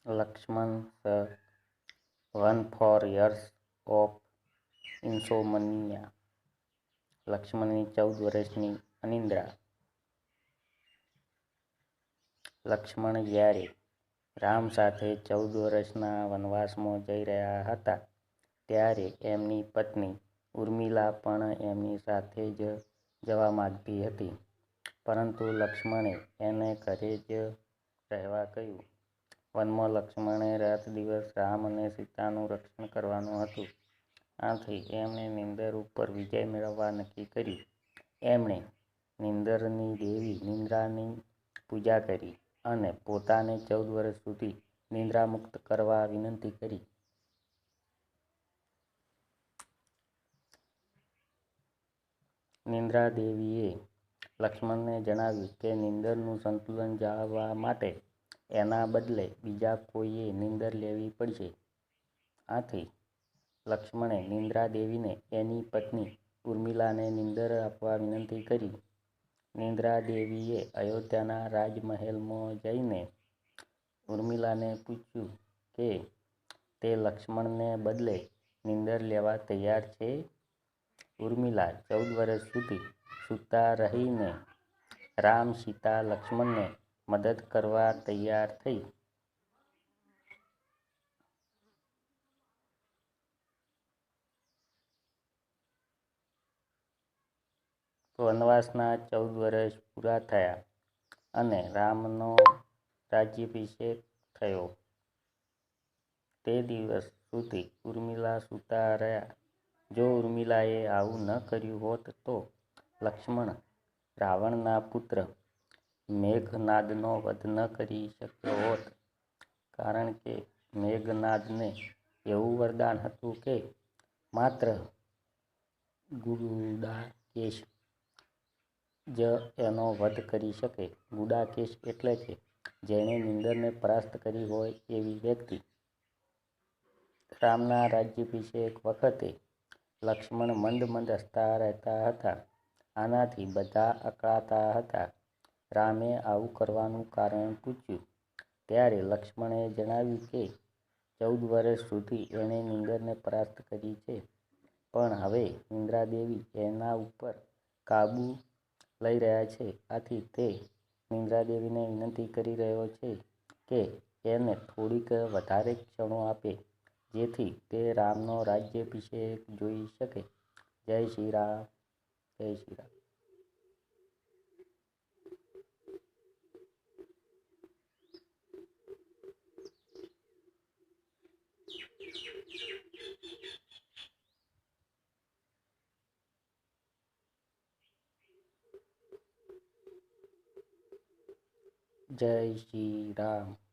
Lakshman sir 14 years of insomnia. લક્ષ્મણની 14 વર્ષની અનિદ્રા. લક્ષ્મણ જ્યારે રામ સાથે 14 વર્ષના વનવાસમાં જઈ રહ્યા હતા ત્યારે એમની પત્ની ઉર્મિલા પણ એમની સાથે જ જવા માંગતી હતી, પરંતુ લક્ષ્મણે એને ઘરે જ રહેવા કહ્યું. વનમાં લક્ષ્મણે રાત દિવસ રામ અને સીતાનું રક્ષણ કરવાનું હતું. આથી એમણે નીંદર ઉપર વિજય મેળવવા નક્કી કર્યું. એમણે નીંદરની દેવી નિદ્રાની પૂજા કરી અને પોતાને 14 વર્ષ સુધી નિદ્રામુક્ત કરવા વિનંતી કરી. નિદ્રા દેવીએ લક્ષ્મણને જણાવ્યું કે નીંદરનું સંતુલન જાળવવા માટે એના બદલે બીજા કોઈએ નીંદર લેવી પડશે. આથી લક્ષ્મણે નિદ્રા દેવીને એની પત્ની ઉર્મિલાને નીંદર આપવા વિનંતી કરી. નિદ્રા દેવીએ અયોધ્યાના રાજમહેલમાં જઈને ઉર્મિલાને પૂછ્યું કે તે લક્ષ્મણને બદલે નીંદર લેવા તૈયાર છે. ઉર્મિલા 14 વર્ષ સુધી સૂતા રહીને રામ, સીતા, લક્ષ્મણને મદદ કરવા તૈયાર થઈ. વનવાસના 14 વર્ષ પૂરા થયા અને રામનો રાજ્યાભિષેક થયો. તે દિવસ સુધી ઉર્મિલા સૂતા રહ્યા. જો ઉર્મિલાએ આવું ન કર્યું હોત તો લક્ષ્મણ રાવણના પુત્ર મેઘનાદનો વધ ન કરી શક્યો હોત, કારણ કે મેઘનાદને એવું વરદાન હતું કે માત્ર ગુડાકેશ જ એનો વધ કરી શકે. ગુડાકેશ એટલે કે જેણે નીંદરને પરાસ્ત કરી હોય એવી વ્યક્તિ. રામના રાજ્યાભિષેક વખતે લક્ષ્મણ મંદ મંદ હસતા રહેતા હતા. આનાથી બધા અકળાતા હતા. રામે આવું કરવાનું કારણ પૂછ્યું ત્યારે લક્ષ્મણે જણાવ્યું કે 14 વર્ષ સુધી એણે નીંદરને પરાસ્ત કરી છે, પણ હવે નિદ્રાદેવી એના ઉપર કાબૂ લઈ રહ્યા છે. આથી તે નિદ્રાદેવીને વિનંતી કરી રહ્યો છે કે એને થોડીક વધારે ક્ષણો આપે, જેથી તે રામનો રાજ્યાભિષેક જોઈ શકે. જય શ્રી રામ. જય શ્રી રામ. જય શ્રી રામ.